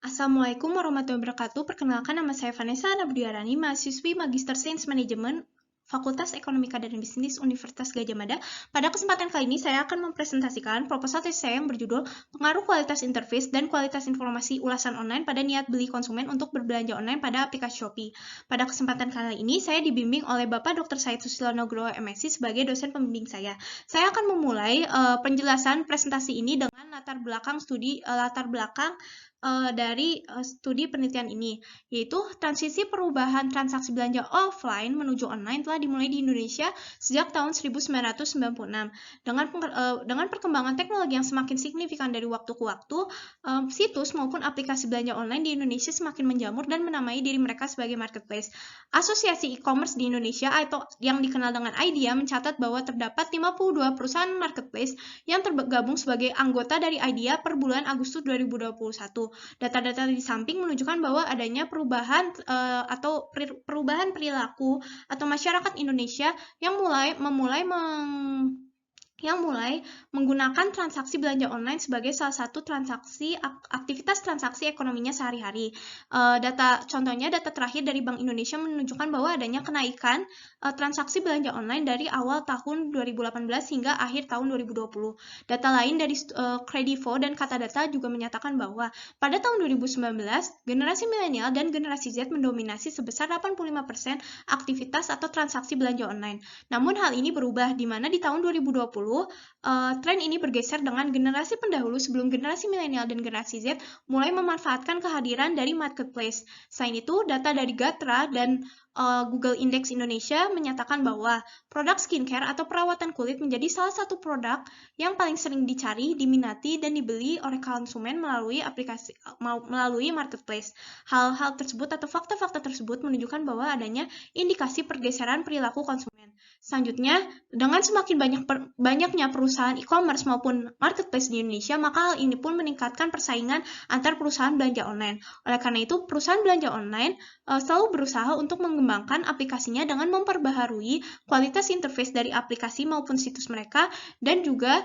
Assalamualaikum warahmatullahi wabarakatuh. Perkenalkan, nama saya Vanessa Nabdiarani, mahasiswi Magister Sains Manajemen Fakultas Ekonomika dan Bisnis Universitas Gadjah Mada. Pada kesempatan kali ini, saya akan mempresentasikan proposal tesis saya yang berjudul Pengaruh Kualitas Interface dan Kualitas Informasi Ulasan Online pada Niat Beli Konsumen untuk Berbelanja Online pada aplikasi Shopee. Pada kesempatan kali ini, saya dibimbing oleh Bapak Dr. Said Susilo Nugroho, MSc, sebagai dosen pembimbing saya. Saya akan memulai penjelasan presentasi ini dengan latar belakang dari studi penelitian ini, yaitu transisi perubahan transaksi belanja offline menuju online telah dimulai di Indonesia sejak tahun 1996. Dengan perkembangan teknologi yang semakin signifikan dari waktu ke waktu, situs maupun aplikasi belanja online di Indonesia semakin menjamur dan menamai diri mereka sebagai marketplace. Asosiasi e-commerce di Indonesia atau yang dikenal dengan IDEA mencatat bahwa terdapat 52 perusahaan marketplace yang tergabung sebagai anggota dari IDEA per bulan Agustus 2021. Data-data di samping menunjukkan bahwa adanya perubahan perilaku atau masyarakat Indonesia yang mulai menggunakan transaksi belanja online sebagai salah satu aktivitas transaksi ekonominya sehari-hari. Contohnya data terakhir dari Bank Indonesia menunjukkan bahwa adanya kenaikan transaksi belanja online dari awal tahun 2018 hingga akhir tahun 2020. Data lain dari Kredivo dan Katadata juga menyatakan bahwa pada tahun 2019, generasi milenial dan generasi Z mendominasi sebesar 85% aktivitas atau transaksi belanja online. Namun hal ini berubah di mana di tahun 2020 tren ini bergeser dengan generasi pendahulu sebelum generasi milenial dan generasi Z mulai memanfaatkan kehadiran dari marketplace. Selain itu, data dari Gatra dan Google Index Indonesia menyatakan bahwa produk skincare atau perawatan kulit menjadi salah satu produk yang paling sering dicari, diminati, dan dibeli oleh konsumen melalui marketplace. Hal-hal tersebut atau fakta-fakta tersebut menunjukkan bahwa adanya indikasi pergeseran perilaku konsumen. Selanjutnya, dengan semakin banyaknya perusahaan e-commerce maupun marketplace di Indonesia, maka hal ini pun meningkatkan persaingan antar perusahaan belanja online. Oleh karena itu, perusahaan belanja online selalu berusaha untuk mengembangkan aplikasinya dengan memperbaharui kualitas interface dari aplikasi maupun situs mereka dan juga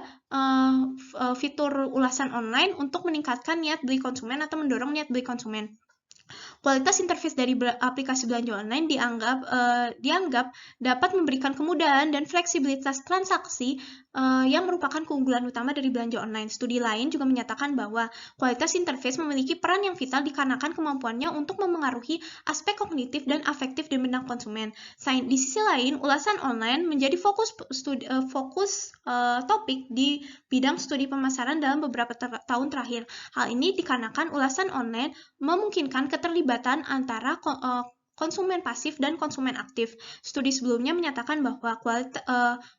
fitur ulasan online untuk meningkatkan niat beli konsumen atau mendorong niat beli konsumen. Kualitas interface dari aplikasi belanja online dianggap dapat memberikan kemudahan dan fleksibilitas transaksi yang merupakan keunggulan utama dari belanja online. Studi lain juga menyatakan bahwa kualitas interface memiliki peran yang vital dikarenakan kemampuannya untuk memengaruhi aspek kognitif dan afektif di benak konsumen. Di sisi lain, ulasan online menjadi fokus topik di bidang studi pemasaran dalam beberapa tahun terakhir. Hal ini dikarenakan ulasan online memungkinkan keterlibatan antara konsumen pasif dan konsumen aktif. Studi sebelumnya menyatakan bahwa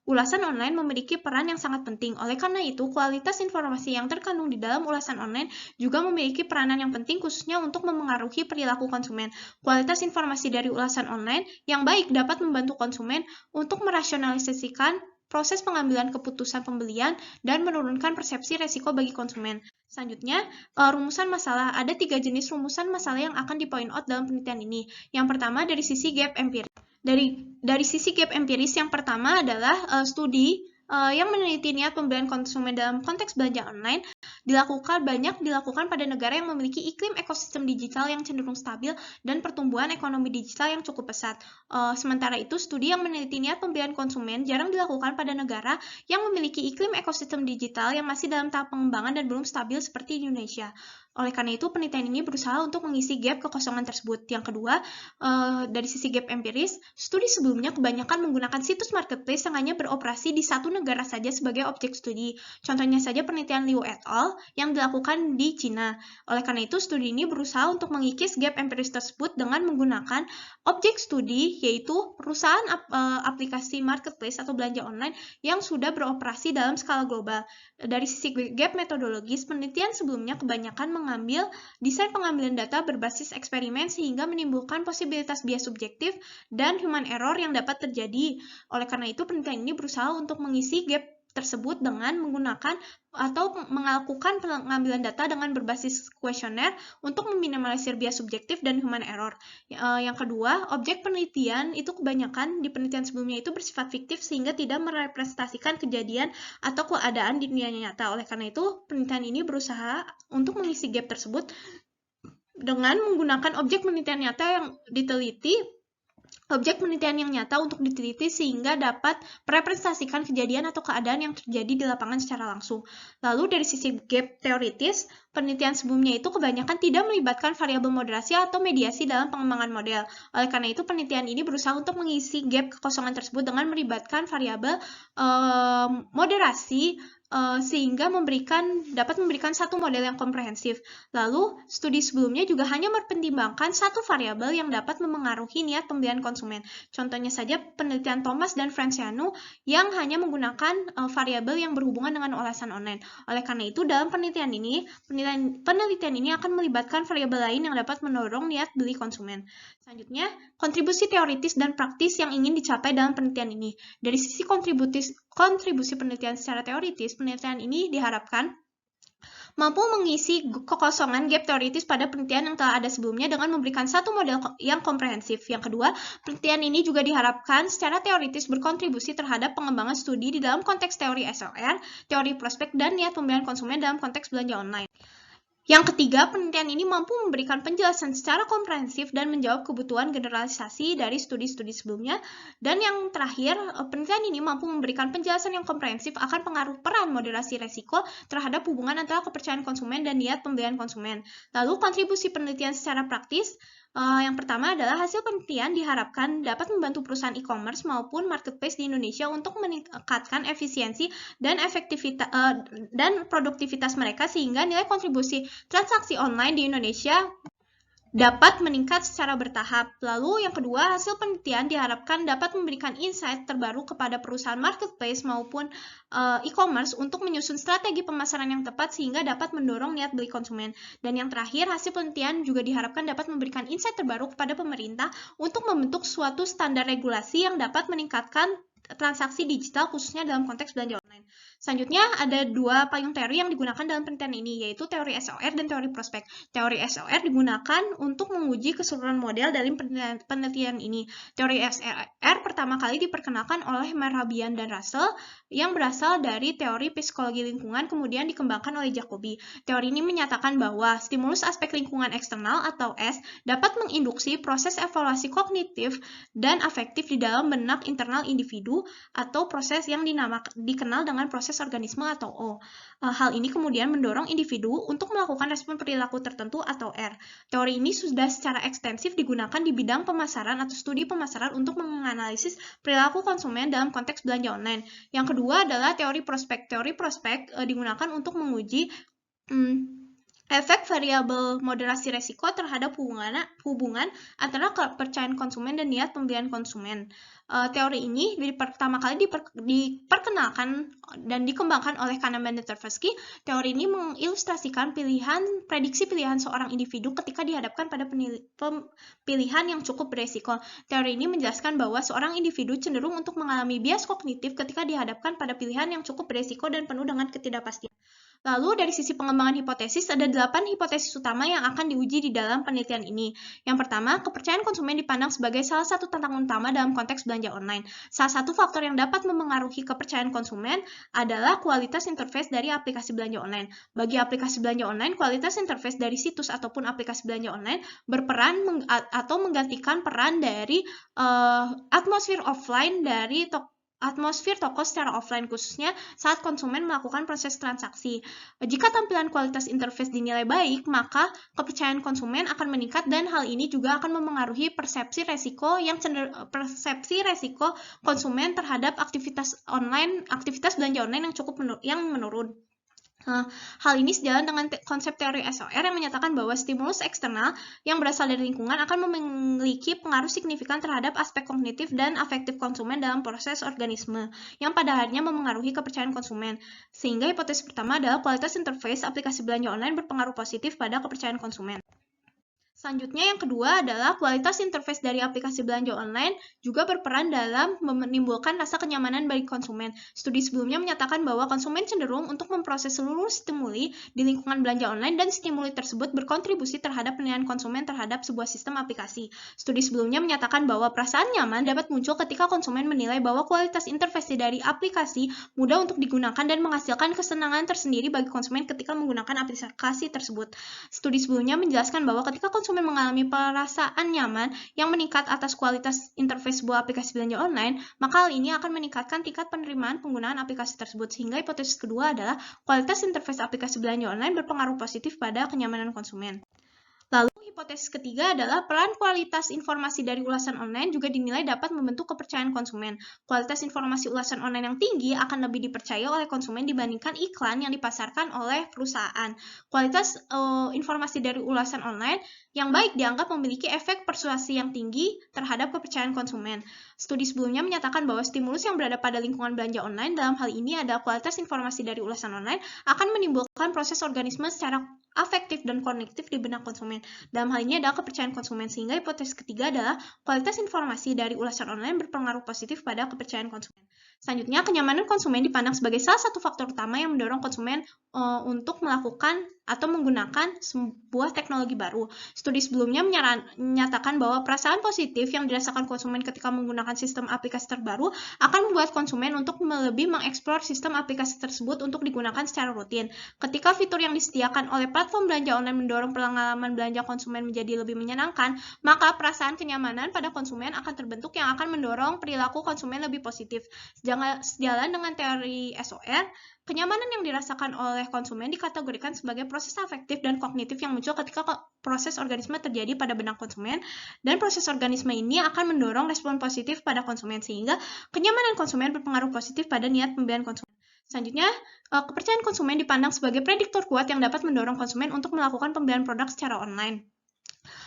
ulasan online memiliki peran yang sangat penting. Oleh karena itu, kualitas informasi yang terkandung di dalam ulasan online juga memiliki peranan yang penting khususnya untuk memengaruhi perilaku konsumen. Kualitas informasi dari ulasan online yang baik dapat membantu konsumen untuk merasionalisasikan proses pengambilan keputusan pembelian dan menurunkan persepsi resiko bagi konsumen. Selanjutnya, rumusan masalah. Ada 3 jenis rumusan masalah yang akan di-point out dalam penelitian ini. Yang pertama dari sisi gap empiris. Dari sisi gap empiris, yang pertama adalah studi yang meneliti niat pembelian konsumen dalam konteks belanja online banyak dilakukan pada negara yang memiliki iklim ekosistem digital yang cenderung stabil dan pertumbuhan ekonomi digital yang cukup pesat. Sementara itu, studi yang meneliti niat pembelian konsumen jarang dilakukan pada negara yang memiliki iklim ekosistem digital yang masih dalam tahap pengembangan dan belum stabil seperti di Indonesia. Oleh karena itu, penelitian ini berusaha untuk mengisi gap kekosongan tersebut. Yang kedua, dari sisi gap empiris, studi sebelumnya kebanyakan menggunakan situs marketplace yang hanya beroperasi di satu negara saja sebagai objek studi. Contohnya saja penelitian Liu et al. Yang dilakukan di Cina. Oleh karena itu, studi ini berusaha untuk mengikis gap empiris tersebut dengan menggunakan objek studi, yaitu perusahaan aplikasi marketplace atau belanja online yang sudah beroperasi dalam skala global. Dari sisi gap metodologis, penelitian sebelumnya kebanyakan mengambil desain pengambilan data berbasis eksperimen sehingga menimbulkan posibilitas bias subjektif dan human error yang dapat terjadi. Oleh karena itu, penelitian ini berusaha untuk mengisi gap tersebut dengan menggunakan atau melakukan pengambilan data dengan berbasis kuesioner untuk meminimalisir bias subjektif dan human error. Yang kedua, objek penelitian itu kebanyakan di penelitian sebelumnya itu bersifat fiktif sehingga tidak merepresentasikan kejadian atau keadaan di dunia nyata. Oleh karena itu, penelitian ini berusaha untuk mengisi gap tersebut dengan menggunakan objek penelitian nyata yang diteliti, objek penelitian yang nyata untuk diteliti sehingga dapat merepresentasikan kejadian atau keadaan yang terjadi di lapangan secara langsung. Lalu dari sisi gap teoritis, penelitian sebelumnya itu kebanyakan tidak melibatkan variabel moderasi atau mediasi dalam pengembangan model. Oleh karena itu, penelitian ini berusaha untuk mengisi gap kekosongan tersebut dengan melibatkan variabel moderasi sehingga dapat memberikan satu model yang komprehensif. Lalu, studi sebelumnya juga hanya mempertimbangkan satu variabel yang dapat memengaruhi niat pembelian konsumen. Contohnya saja penelitian Thomas dan Franciano yang hanya menggunakan variabel yang berhubungan dengan ulasan online. Oleh karena itu, dalam penelitian ini akan melibatkan variabel lain yang dapat mendorong niat beli konsumen. Selanjutnya, kontribusi teoritis dan praktis yang ingin dicapai dalam penelitian ini. Dari sisi kontribusi penelitian secara teoritis, penelitian ini diharapkan mampu mengisi kekosongan gap teoritis pada penelitian yang telah ada sebelumnya dengan memberikan satu model yang komprehensif. Yang kedua, penelitian ini juga diharapkan secara teoritis berkontribusi terhadap pengembangan studi di dalam konteks teori SOR, teori prospek, dan niat pembelian konsumen dalam konteks belanja online. Yang ketiga, penelitian ini mampu memberikan penjelasan secara komprehensif dan menjawab kebutuhan generalisasi dari studi-studi sebelumnya. Dan yang terakhir, penelitian ini mampu memberikan penjelasan yang komprehensif akan pengaruh peran moderasi resiko terhadap hubungan antara kepercayaan konsumen dan niat pembelian konsumen. Lalu, kontribusi penelitian secara praktis, yang pertama adalah hasil penelitian diharapkan dapat membantu perusahaan e-commerce maupun marketplace di Indonesia untuk meningkatkan efisiensi dan efektivitas dan produktivitas mereka sehingga nilai kontribusi transaksi online di Indonesia dapat meningkat secara bertahap. Lalu yang kedua, hasil penelitian diharapkan dapat memberikan insight terbaru kepada perusahaan marketplace maupun e-commerce untuk menyusun strategi pemasaran yang tepat sehingga dapat mendorong niat beli konsumen. Dan yang terakhir, hasil penelitian juga diharapkan dapat memberikan insight terbaru kepada pemerintah untuk membentuk suatu standar regulasi yang dapat meningkatkan transaksi digital khususnya dalam konteks belanja online. Selanjutnya ada dua payung teori yang digunakan dalam penelitian ini, yaitu teori SOR dan teori prospek. Teori SOR digunakan untuk menguji keseluruhan model dari penelitian ini. Teori SOR pertama kali diperkenalkan oleh Mehrabian dan Russell yang berasal dari teori psikologi lingkungan kemudian dikembangkan oleh Jacobi. Teori ini menyatakan bahwa stimulus aspek lingkungan eksternal atau S dapat menginduksi proses evaluasi kognitif dan afektif di dalam benak internal individu atau proses yang dikenal dengan proses organisme atau O. Hal ini kemudian mendorong individu untuk melakukan respon perilaku tertentu atau R. Teori ini sudah secara ekstensif digunakan di bidang pemasaran atau studi pemasaran untuk menganalisis perilaku konsumen dalam konteks belanja online. Yang kedua adalah teori prospek. Teori prospek digunakan untuk menguji efek variabel moderasi resiko terhadap hubungan antara kepercayaan konsumen dan niat pembelian konsumen. Teori ini pertama kali diperkenalkan dan dikembangkan oleh Kahneman dan Tversky. Teori ini mengilustrasikan prediksi pilihan seorang individu ketika dihadapkan pada pilihan yang cukup beresiko. Teori ini menjelaskan bahwa seorang individu cenderung untuk mengalami bias kognitif ketika dihadapkan pada pilihan yang cukup beresiko dan penuh dengan ketidakpastian. Lalu dari sisi pengembangan hipotesis, ada 8 hipotesis utama yang akan diuji di dalam penelitian ini. Yang pertama, kepercayaan konsumen dipandang sebagai salah satu tantangan utama dalam konteks belanja online. Salah satu faktor yang dapat memengaruhi kepercayaan konsumen adalah kualitas interface dari aplikasi belanja online. Bagi aplikasi belanja online, kualitas interface dari situs ataupun aplikasi belanja online berperan atau menggantikan peran dari atmosfer offline dari atmosfer toko secara offline khususnya saat konsumen melakukan proses transaksi. Jika tampilan kualitas interface dinilai baik, maka kepercayaan konsumen akan meningkat dan hal ini juga akan memengaruhi persepsi resiko konsumen terhadap aktivitas belanja online yang menurun. Hal ini sejalan dengan konsep teori SOR yang menyatakan bahwa stimulus eksternal yang berasal dari lingkungan akan memiliki pengaruh signifikan terhadap aspek kognitif dan afektif konsumen dalam proses organisme, yang pada akhirnya memengaruhi kepercayaan konsumen. Sehingga hipotesis pertama adalah kualitas interface aplikasi belanja online berpengaruh positif pada kepercayaan konsumen. Selanjutnya yang kedua adalah kualitas interface dari aplikasi belanja online juga berperan dalam menimbulkan rasa kenyamanan bagi konsumen. Studi sebelumnya menyatakan bahwa konsumen cenderung untuk memproses seluruh stimuli di lingkungan belanja online dan stimuli tersebut berkontribusi terhadap penilaian konsumen terhadap sebuah sistem aplikasi. Studi sebelumnya menyatakan bahwa perasaan nyaman dapat muncul ketika konsumen menilai bahwa kualitas interface dari aplikasi mudah untuk digunakan dan menghasilkan kesenangan tersendiri bagi konsumen ketika menggunakan aplikasi tersebut. Studi sebelumnya menjelaskan bahwa ketika konsumen mengalami perasaan nyaman yang meningkat atas kualitas interface sebuah aplikasi belanja online, maka hal ini akan meningkatkan tingkat penerimaan penggunaan aplikasi tersebut. Sehingga hipotesis kedua adalah kualitas interface aplikasi belanja online berpengaruh positif pada kenyamanan konsumen. Lalu, hipotesis ketiga adalah peran kualitas informasi dari ulasan online juga dinilai dapat membentuk kepercayaan konsumen. Kualitas informasi ulasan online yang tinggi akan lebih dipercaya oleh konsumen dibandingkan iklan yang dipasarkan oleh perusahaan. Kualitas informasi dari ulasan online yang baik dianggap memiliki efek persuasi yang tinggi terhadap kepercayaan konsumen. Studi sebelumnya menyatakan bahwa stimulus yang berada pada lingkungan belanja online, dalam hal ini adalah kualitas informasi dari ulasan online, akan menimbulkan proses organisme secara afektif dan kognitif di benak konsumen. Dalam hal ini adalah kepercayaan konsumen, sehingga hipotesis ketiga adalah kualitas informasi dari ulasan online berpengaruh positif pada kepercayaan konsumen. Selanjutnya, kenyamanan konsumen dipandang sebagai salah satu faktor utama yang mendorong konsumen untuk melakukan atau menggunakan sebuah teknologi baru. Studi sebelumnya menyatakan bahwa perasaan positif yang dirasakan konsumen ketika menggunakan sistem aplikasi terbaru akan membuat konsumen untuk lebih mengeksplor sistem aplikasi tersebut untuk digunakan secara rutin. Ketika fitur yang disediakan oleh platform belanja online mendorong pengalaman belanja konsumen menjadi lebih menyenangkan, maka perasaan kenyamanan pada konsumen akan terbentuk yang akan mendorong perilaku konsumen lebih positif. Sejalan dengan teori SOR, kenyamanan yang dirasakan oleh konsumen dikategorikan sebagai proses afektif dan kognitif yang muncul ketika proses organisme terjadi pada benak konsumen, dan proses organisme ini akan mendorong respon positif pada konsumen, sehingga kenyamanan konsumen berpengaruh positif pada niat pembelian konsumen. Selanjutnya, kepercayaan konsumen dipandang sebagai prediktor kuat yang dapat mendorong konsumen untuk melakukan pembelian produk secara online.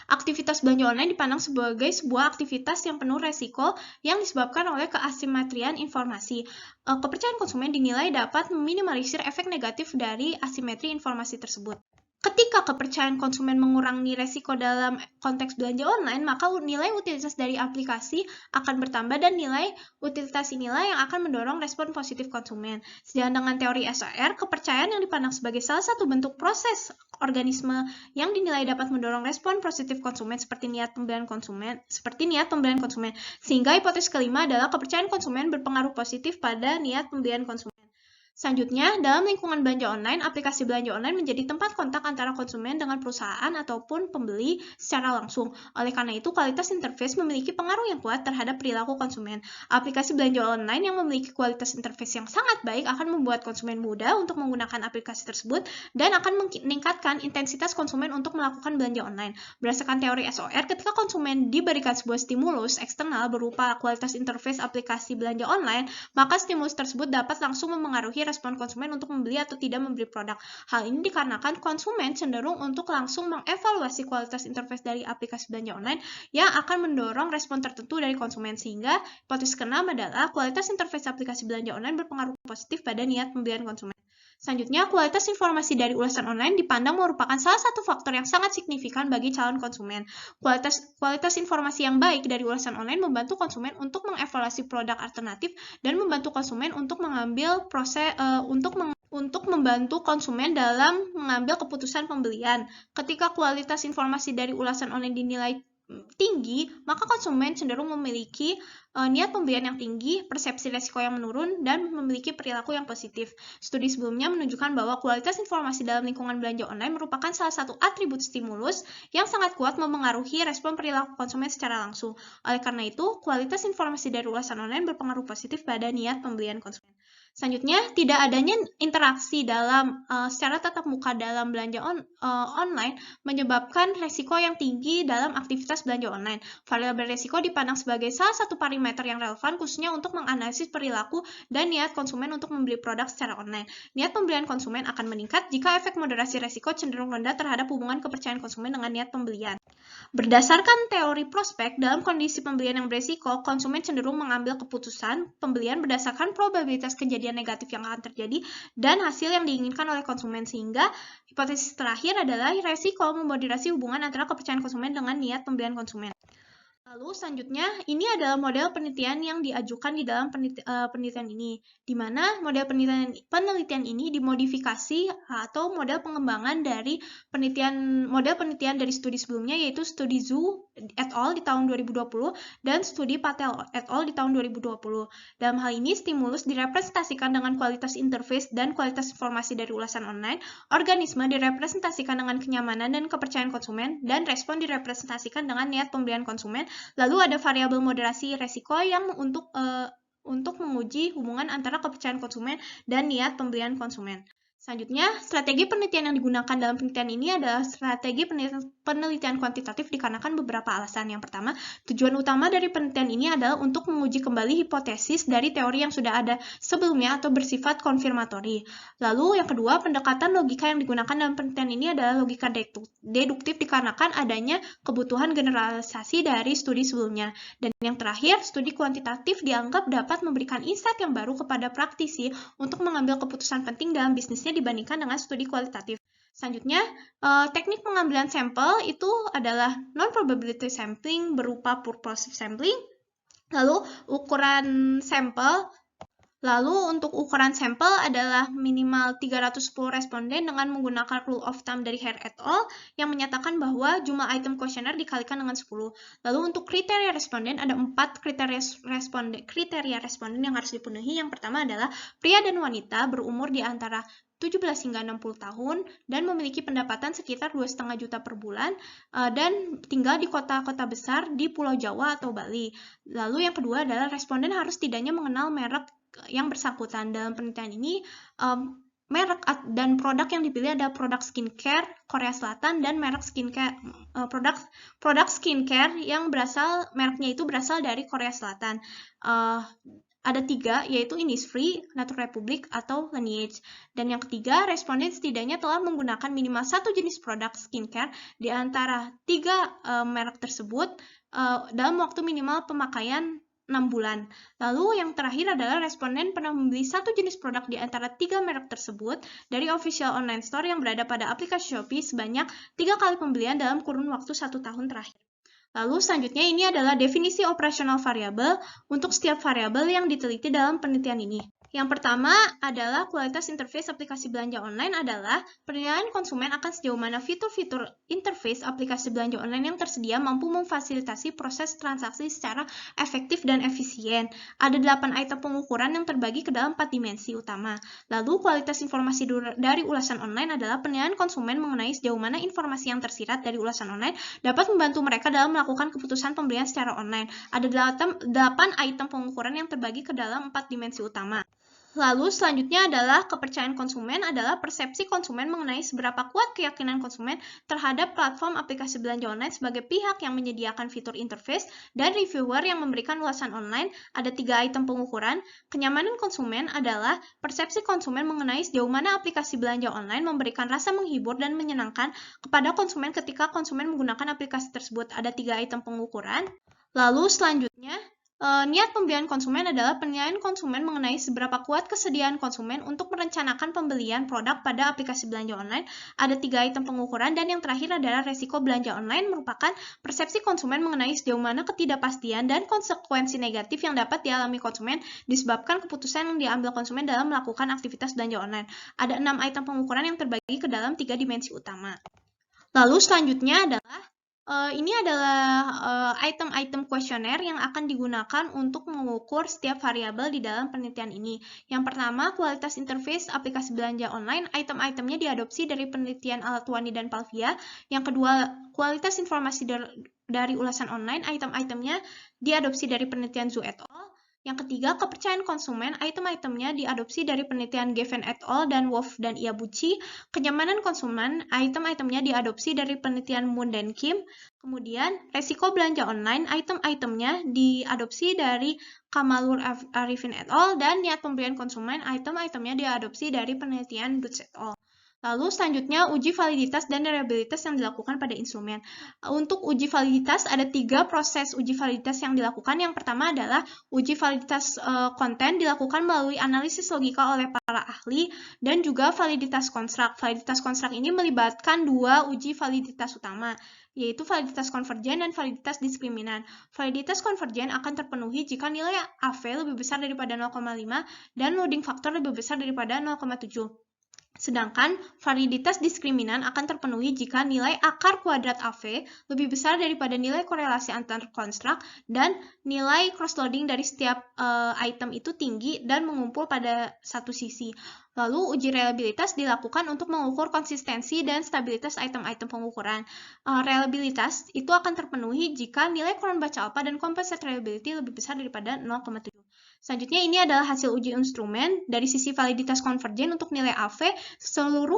Aktivitas belanja online dipandang sebagai sebuah aktivitas yang penuh resiko yang disebabkan oleh keasimetrian informasi. Kepercayaan konsumen dinilai dapat meminimalisir efek negatif dari asimetri informasi tersebut. Ketika kepercayaan konsumen mengurangi resiko dalam konteks belanja online, maka nilai utilitas dari aplikasi akan bertambah dan nilai utilitas inilah yang akan mendorong respon positif konsumen. Sejalan dengan teori SOR, kepercayaan yang dipandang sebagai salah satu bentuk proses organisme yang dinilai dapat mendorong respon positif konsumen seperti niat pembelian konsumen. Sehingga hipotesis kelima adalah kepercayaan konsumen berpengaruh positif pada niat pembelian konsumen. Selanjutnya, dalam lingkungan belanja online, aplikasi belanja online menjadi tempat kontak antara konsumen dengan perusahaan ataupun pembeli secara langsung. Oleh karena itu, kualitas interface memiliki pengaruh yang kuat terhadap perilaku konsumen. Aplikasi belanja online yang memiliki kualitas interface yang sangat baik akan membuat konsumen mudah untuk menggunakan aplikasi tersebut dan akan meningkatkan intensitas konsumen untuk melakukan belanja online. Berdasarkan teori SOR, ketika konsumen diberikan sebuah stimulus eksternal berupa kualitas interface aplikasi belanja online, maka stimulus tersebut dapat langsung memengaruhi respon konsumen untuk membeli atau tidak membeli produk. Hal ini dikarenakan konsumen cenderung untuk langsung mengevaluasi kualitas interface dari aplikasi belanja online yang akan mendorong respon tertentu dari konsumen, sehingga hipotesis keenam adalah kualitas interface aplikasi belanja online berpengaruh positif pada niat pembelian konsumen. Selanjutnya, kualitas informasi dari ulasan online dipandang merupakan salah satu faktor yang sangat signifikan bagi calon konsumen. Kualitas informasi yang baik dari ulasan online membantu konsumen untuk mengevaluasi produk alternatif dan membantu konsumen untuk mengambil untuk membantu konsumen dalam mengambil keputusan pembelian. Ketika kualitas informasi dari ulasan online dinilai tinggi, maka konsumen cenderung memiliki niat pembelian yang tinggi, persepsi resiko yang menurun, dan memiliki perilaku yang positif. Studi sebelumnya menunjukkan bahwa kualitas informasi dalam lingkungan belanja online merupakan salah satu atribut stimulus yang sangat kuat memengaruhi respon perilaku konsumen secara langsung. Oleh karena itu, kualitas informasi dari ulasan online berpengaruh positif pada niat pembelian konsumen. Selanjutnya, tidak adanya interaksi secara tatap muka dalam belanja online menyebabkan resiko yang tinggi dalam aktivitas belanja online. Variabel resiko dipandang sebagai salah satu parameter yang relevan khususnya untuk menganalisis perilaku dan niat konsumen untuk membeli produk secara online. Niat pembelian konsumen akan meningkat jika efek moderasi resiko cenderung rendah terhadap hubungan kepercayaan konsumen dengan niat pembelian. Berdasarkan teori prospek, dalam kondisi pembelian yang beresiko, konsumen cenderung mengambil keputusan pembelian berdasarkan probabilitas kejadian kejadian negatif yang akan terjadi dan hasil yang diinginkan oleh konsumen. Sehingga hipotesis terakhir adalah resiko memoderasi hubungan antara kepercayaan konsumen dengan niat pembelian konsumen. Lalu selanjutnya, ini adalah model penelitian yang diajukan di dalam penelitian ini, di mana model penelitian ini dimodifikasi atau model pengembangan dari model penelitian dari studi sebelumnya, yaitu studi Zhu et al. Di tahun 2020 dan studi Patel et al. Di tahun 2020. Dalam hal ini, stimulus direpresentasikan dengan kualitas interface dan kualitas informasi dari ulasan online, organisme direpresentasikan dengan kenyamanan dan kepercayaan konsumen, dan respon direpresentasikan dengan niat pembelian konsumen. Lalu ada variabel moderasi resiko yang untuk menguji hubungan antara kepercayaan konsumen dan niat pembelian konsumen. Selanjutnya, strategi penelitian yang digunakan dalam penelitian ini adalah strategi penelitian kuantitatif dikarenakan beberapa alasan. Yang pertama, tujuan utama dari penelitian ini adalah untuk menguji kembali hipotesis dari teori yang sudah ada sebelumnya atau bersifat konfirmatori. Lalu yang kedua, pendekatan logika yang digunakan dalam penelitian ini adalah logika deduktif dikarenakan adanya kebutuhan generalisasi dari studi sebelumnya. Dan yang terakhir, studi kuantitatif dianggap dapat memberikan insight yang baru kepada praktisi untuk mengambil keputusan penting dalam bisnisnya dibandingkan dengan studi kualitatif. Selanjutnya, teknik pengambilan sampel itu adalah non-probability sampling berupa purposive sampling. Lalu untuk ukuran sampel adalah minimal 310 responden dengan menggunakan rule of thumb dari Hare et al. Yang menyatakan bahwa jumlah item kuesioner dikalikan dengan 10. Lalu untuk kriteria responden ada 4 kriteria responden yang harus dipenuhi. Yang pertama adalah pria dan wanita berumur di antara 17 hingga 60 tahun dan memiliki pendapatan sekitar 2,5 juta per bulan dan tinggal di kota-kota besar di Pulau Jawa atau Bali. Lalu yang kedua adalah responden harus setidaknya mengenal merek yang bersangkutan. Dalam penelitian ini, merek dan produk yang dipilih ada produk skincare Korea Selatan dan merek skincare produk skincare yang mereknya itu berasal dari Korea Selatan. Ada 3, yaitu Innisfree, Nature Republic, atau Laneige. Dan yang ketiga, responden setidaknya telah menggunakan minimal 1 jenis produk skincare di antara 3 merek tersebut dalam waktu minimal pemakaian 6 bulan. Lalu yang terakhir adalah responden pernah membeli 1 jenis produk di antara 3 merek tersebut dari official online store yang berada pada aplikasi Shopee sebanyak 3 kali pembelian dalam kurun waktu 1 tahun terakhir. Lalu selanjutnya ini adalah definisi operasional variabel untuk setiap variabel yang diteliti dalam penelitian ini. Yang pertama adalah kualitas interface aplikasi belanja online adalah penilaian konsumen akan sejauh mana fitur-fitur interface aplikasi belanja online yang tersedia mampu memfasilitasi proses transaksi secara efektif dan efisien. Ada 8 item pengukuran yang terbagi ke dalam 4 dimensi utama. Lalu kualitas informasi dari ulasan online adalah penilaian konsumen mengenai sejauh mana informasi yang tersirat dari ulasan online dapat membantu mereka dalam melakukan keputusan pembelian secara online. Ada 8 item pengukuran yang terbagi ke dalam 4 dimensi utama. Lalu selanjutnya adalah kepercayaan konsumen adalah persepsi konsumen mengenai seberapa kuat keyakinan konsumen terhadap platform aplikasi belanja online sebagai pihak yang menyediakan fitur interface dan reviewer yang memberikan ulasan online. Ada 3 item pengukuran. Kenyamanan konsumen adalah persepsi konsumen mengenai sejauh mana aplikasi belanja online memberikan rasa menghibur dan menyenangkan kepada konsumen ketika konsumen menggunakan aplikasi tersebut. Ada 3 item pengukuran. Lalu selanjutnya, niat pembelian konsumen adalah penilaian konsumen mengenai seberapa kuat kesediaan konsumen untuk merencanakan pembelian produk pada aplikasi belanja online. Ada 3 item pengukuran dan yang terakhir adalah resiko belanja online merupakan persepsi konsumen mengenai sejauh mana ketidakpastian dan konsekuensi negatif yang dapat dialami konsumen disebabkan keputusan yang diambil konsumen dalam melakukan aktivitas belanja online. Ada 6 item pengukuran yang terbagi ke dalam 3 dimensi utama. Lalu selanjutnya adalah ini adalah item-item kuesioner yang akan digunakan untuk mengukur setiap variabel di dalam penelitian ini. Yang pertama, kualitas interface aplikasi belanja online. Item-itemnya diadopsi dari penelitian Al-Atwani dan Palvia. Yang kedua, kualitas informasi dari ulasan online. Item-itemnya diadopsi dari penelitian Zhu et al. Yang ketiga, kepercayaan konsumen. Item-itemnya diadopsi dari penelitian Geffen et al. Dan Wolf dan Iabuchi. Kenyamanan konsumen. Item-itemnya diadopsi dari penelitian Moon dan Kim. Kemudian, resiko belanja online. Item-itemnya diadopsi dari Kamalur Arifin et al. Dan niat pembelian konsumen. Item-itemnya diadopsi dari penelitian Dutz et al. Lalu selanjutnya uji validitas dan reliabilitas yang dilakukan pada instrumen. Untuk uji validitas ada 3 proses uji validitas yang dilakukan. Yang pertama adalah uji validitas konten dilakukan melalui analisis logika oleh para ahli dan juga validitas konstruk. Validitas konstruk ini melibatkan 2 uji validitas utama, yaitu validitas konvergen dan validitas diskriminan. Validitas konvergen akan terpenuhi jika nilai AV lebih besar daripada 0,5 dan loading factor lebih besar daripada 0,7. Sedangkan validitas diskriminan akan terpenuhi jika nilai akar kuadrat AV lebih besar daripada nilai korelasi antar konstruk dan nilai cross-loading dari setiap item itu tinggi dan mengumpul pada satu sisi. Lalu uji reliabilitas dilakukan untuk mengukur konsistensi dan stabilitas item-item pengukuran. Reliabilitas itu akan terpenuhi jika nilai kurang baca alpha dan composite reliability lebih besar daripada 0,7. Selanjutnya ini adalah hasil uji instrumen. Dari sisi validitas konvergen untuk nilai AV, seluruh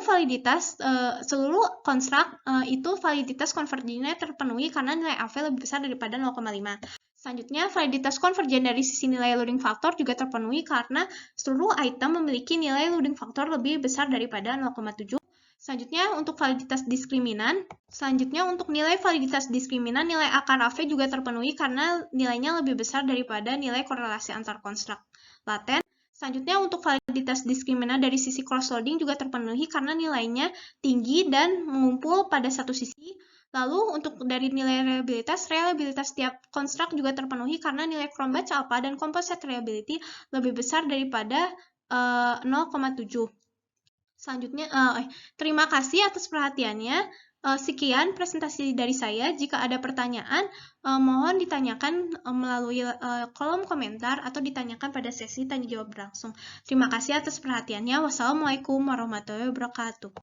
konstruk itu validitas konvergennya terpenuhi karena nilai AV lebih besar daripada 0,5. Selanjutnya, validitas konvergen dari sisi nilai loading factor juga terpenuhi karena seluruh item memiliki nilai loading factor lebih besar daripada 0,7. Selanjutnya, untuk validitas diskriminan. Selanjutnya, untuk nilai validitas diskriminan, nilai akar AV juga terpenuhi karena nilainya lebih besar daripada nilai korelasi antar konstruk laten. Selanjutnya, untuk validitas diskriminan dari sisi cross-loading juga terpenuhi karena nilainya tinggi dan mengumpul pada satu sisi. Lalu, untuk dari nilai reliabilitas tiap konstruk juga terpenuhi karena nilai Cron batch alpha dan composite reliability lebih besar daripada 0,7. Selanjutnya, terima kasih atas perhatiannya. Sekian presentasi dari saya. Jika ada pertanyaan, mohon ditanyakan melalui kolom komentar atau ditanyakan pada sesi tanya jawab langsung. Terima kasih atas perhatiannya. Wassalamualaikum warahmatullahi wabarakatuh.